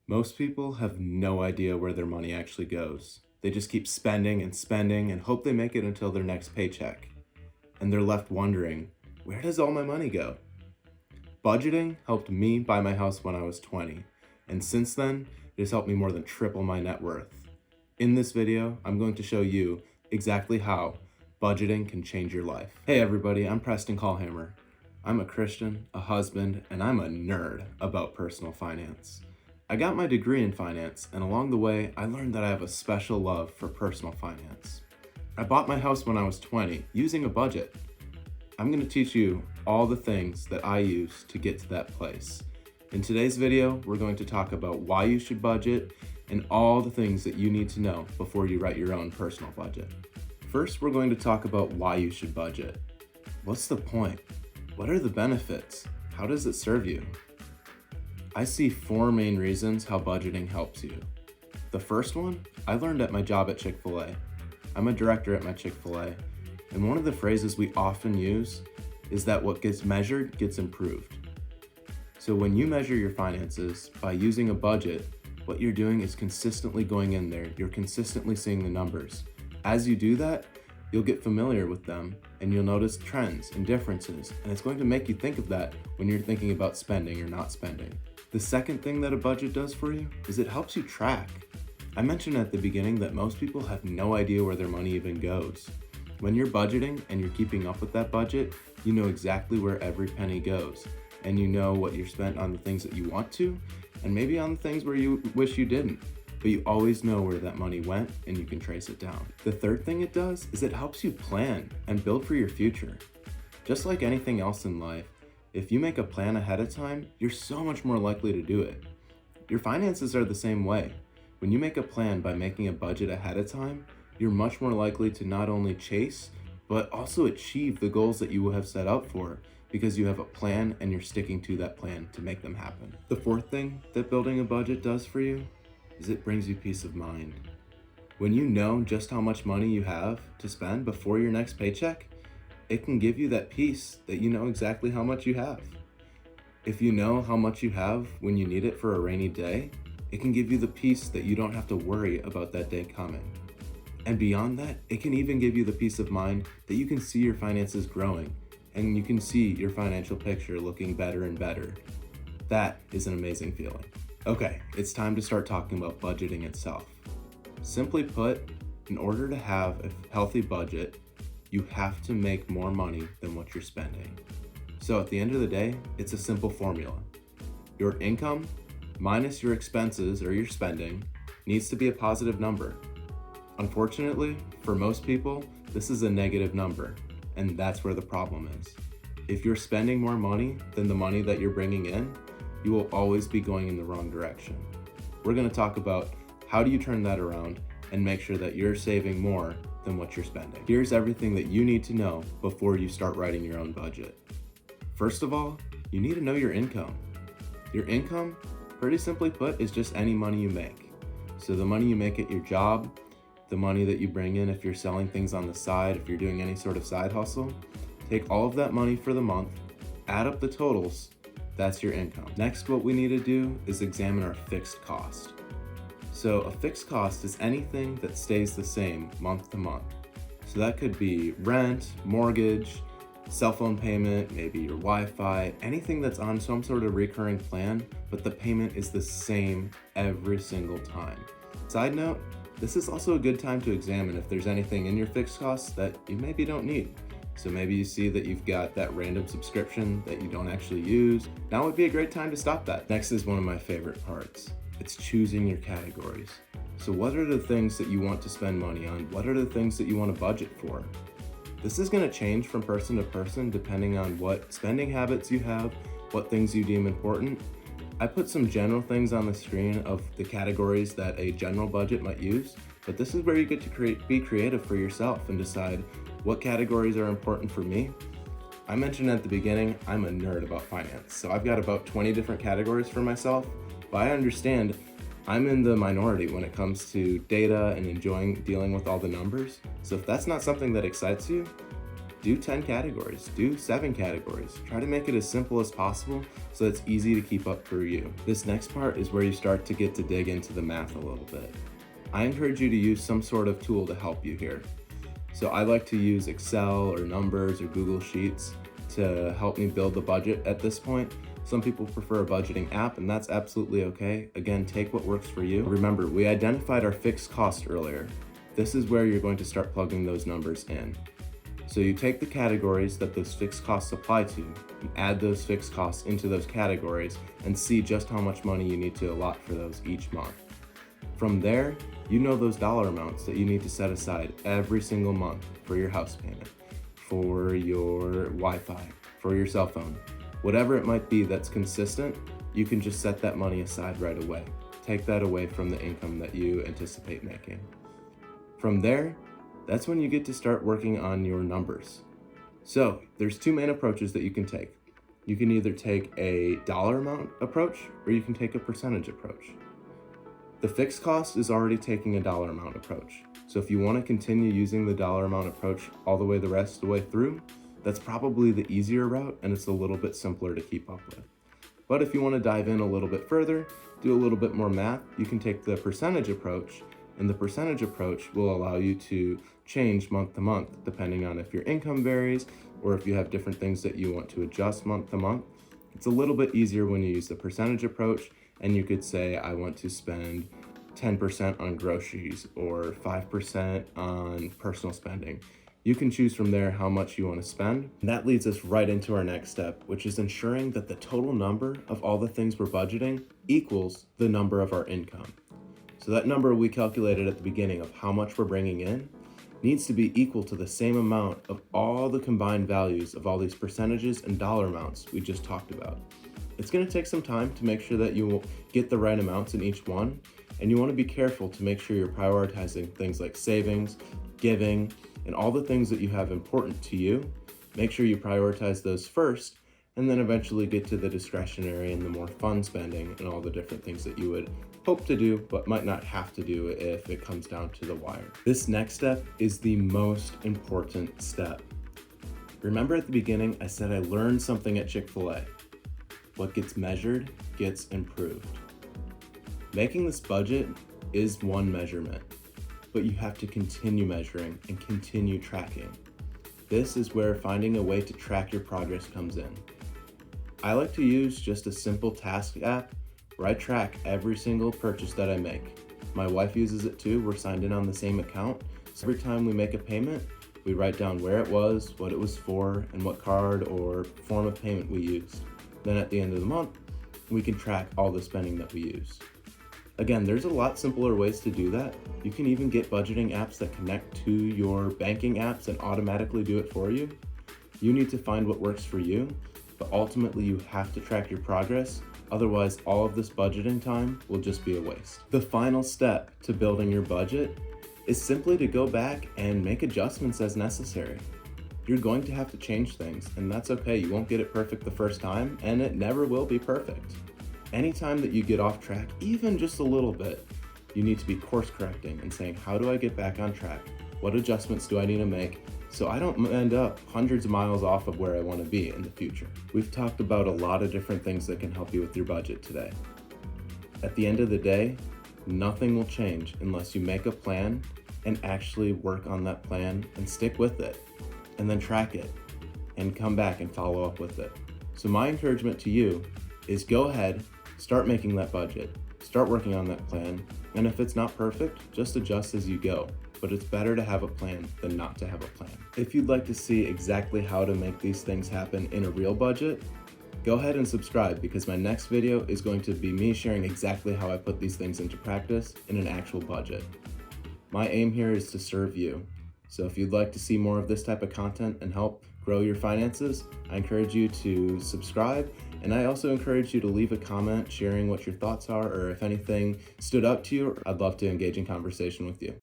Most people have no idea where their money actually goes. They just keep spending and spending and hope they make it until their next paycheck. And they're left wondering, where does all my money go? Budgeting helped me buy my house when I was 20, and since then, it has helped me more than triple my net worth. In this video, I'm going to show you exactly how budgeting can change your life. Hey everybody, I'm Preston Callhammer. I'm a Christian, a husband, and I'm a nerd about personal finance. I got my degree in finance, and along the way, I learned that I have a special love for personal finance. I bought my house when I was 20, using a budget. I'm going to teach you all the things that I use to get to that place. In today's video, we're going to talk about why you should budget and all the things that you need to know before you write your own personal budget. First, we're going to talk about why you should budget. What's the point? What are the benefits? How does it serve you? I see 4 main reasons how budgeting helps you. The first one, I learned at my job at Chick-fil-A. I'm a director at my Chick-fil-A, and one of the phrases we often use is that what gets measured gets improved. So when you measure your finances by using a budget, what you're doing is consistently going in there. You're consistently seeing the numbers. As you do that, you'll get familiar with them and you'll notice trends and differences, and it's going to make you think of that when you're thinking about spending or not spending. The second thing that a budget does for you is it helps you track. I mentioned at the beginning that most people have no idea where their money even goes. When you're budgeting and you're keeping up with that budget, you know exactly where every penny goes, and you know what you're spent on the things that you want to, and maybe on the things where you wish you didn't, but you always know where that money went and you can trace it down. The third thing it does is it helps you plan and build for your future. Just like anything else in life, if you make a plan ahead of time, you're so much more likely to do it. Your finances are the same way. When you make a plan by making a budget ahead of time, you're much more likely to not only chase, but also achieve the goals that you have set out for, because you have a plan and you're sticking to that plan to make them happen. The fourth thing that building a budget does for you is it brings you peace of mind. When you know just how much money you have to spend before your next paycheck, it can give you that peace that you know exactly how much you have. If you know how much you have when you need it for a rainy day, it can give you the peace that you don't have to worry about that day coming. And beyond that, it can even give you the peace of mind that you can see your finances growing and you can see your financial picture looking better and better. That is an amazing feeling. Okay, it's time to start talking about budgeting itself. Simply put, in order to have a healthy budget, you have to make more money than what you're spending. So at the end of the day, it's a simple formula. Your income minus your expenses or your spending needs to be a positive number. Unfortunately, for most people, this is a negative number, and that's where the problem is. If you're spending more money than the money that you're bringing in, you will always be going in the wrong direction. We're going to talk about how do you turn that around and make sure that you're saving more than what you're spending. Here's everything that you need to know before you start writing your own budget. First of all, you need to know your income. Your income, pretty simply put, is just any money you make. So the money you make at your job, the money that you bring in if you're selling things on the side, if you're doing any sort of side hustle, take all of that money for the month, add up the totals, that's your income. Next, what we need to do is examine our fixed cost. So a fixed cost is anything that stays the same month to month. So that could be rent, mortgage, cell phone payment, maybe your Wi-Fi, anything that's on some sort of recurring plan, but the payment is the same every single time. Side note, this is also a good time to examine if there's anything in your fixed costs that you maybe don't need. So maybe you see that you've got that random subscription that you don't actually use. Now would be a great time to stop that. Next is one of my favorite parts. It's choosing your categories. So what are the things that you want to spend money on? What are the things that you want to budget for? This is going to change from person to person depending on what spending habits you have, what things you deem important. I put some general things on the screen of the categories that a general budget might use, but this is where you get to be creative for yourself and decide what categories are important for me. I mentioned at the beginning, I'm a nerd about finance, so I've got about 20 different categories for myself, but I understand I'm in the minority when it comes to data and enjoying dealing with all the numbers. So if that's not something that excites you, do 10 categories, do 7 categories. Try to make it as simple as possible so it's easy to keep up for you. This next part is where you start to get to dig into the math a little bit. I encourage you to use some sort of tool to help you here. So I like to use Excel or Numbers or Google Sheets to help me build the budget at this point. Some people prefer a budgeting app, and that's absolutely okay. Again, take what works for you. Remember, we identified our fixed cost earlier. This is where you're going to start plugging those numbers in. So you take the categories that those fixed costs apply to, and add those fixed costs into those categories, and see just how much money you need to allot for those each month. From there, you know those dollar amounts that you need to set aside every single month for your house payment, for your Wi-Fi, for your cell phone. Whatever it might be that's consistent, you can just set that money aside right away. Take that away from the income that you anticipate making. From there, that's when you get to start working on your numbers. So there's two main approaches that you can take. You can either take a dollar amount approach or you can take a percentage approach. The fixed cost is already taking a dollar amount approach. So if you want to continue using the dollar amount approach all the way the rest of the way through, that's probably the easier route and it's a little bit simpler to keep up with. But if you want to dive in a little bit further, do a little bit more math, you can take the percentage approach, and the percentage approach will allow you to change month to month depending on if your income varies or if you have different things that you want to adjust month to month. It's a little bit easier when you use the percentage approach, and you could say I want to spend 10% on groceries or 5% on personal spending. You can choose from there how much you want to spend. And that leads us right into our next step, which is ensuring that the total number of all the things we're budgeting equals the number of our income. So that number we calculated at the beginning of how much we're bringing in needs to be equal to the same amount of all the combined values of all these percentages and dollar amounts we just talked about. It's going to take some time to make sure that you will get the right amounts in each one, and you want to be careful to make sure you're prioritizing things like savings, giving, and all the things that you have important to you. Make sure you prioritize those first, and then eventually get to the discretionary and the more fun spending and all the different things that you would hope to do but might not have to do if it comes down to the wire. This next step is the most important step. Remember at the beginning I said I learned something at Chick-fil-A. What gets measured gets improved. Making this budget is one measurement, but you have to continue measuring and continue tracking. This is where finding a way to track your progress comes in. I like to use just a simple task app where I track every single purchase that I make. My wife uses it too. We're signed in on the same account. So every time we make a payment, we write down where it was, what it was for, and what card or form of payment we used. Then at the end of the month, we can track all the spending that we used. Again, there's a lot simpler ways to do that. You can even get budgeting apps that connect to your banking apps and automatically do it for you. You need to find what works for you, but ultimately you have to track your progress. Otherwise, all of this budgeting time will just be a waste. The final step to building your budget is simply to go back and make adjustments as necessary. You're going to have to change things, and that's okay. You won't get it perfect the first time, and it never will be perfect. Anytime that you get off track, even just a little bit, you need to be course correcting and saying, how do I get back on track? What adjustments do I need to make so I don't end up hundreds of miles off of where I want to be in the future? We've talked about a lot of different things that can help you with your budget today. At the end of the day, nothing will change unless you make a plan and actually work on that plan and stick with it, and then track it and come back and follow up with it. So my encouragement to you is go ahead, start making that budget, start working on that plan, and if it's not perfect, just adjust as you go. But it's better to have a plan than not to have a plan. If you'd like to see exactly how to make these things happen in a real budget, go ahead and subscribe, because my next video is going to be me sharing exactly how I put these things into practice in an actual budget. My aim here is to serve you. So if you'd like to see more of this type of content and help grow your finances, I encourage you to subscribe, and I also encourage you to leave a comment sharing what your thoughts are, or if anything stood out to you. I'd love to engage in conversation with you.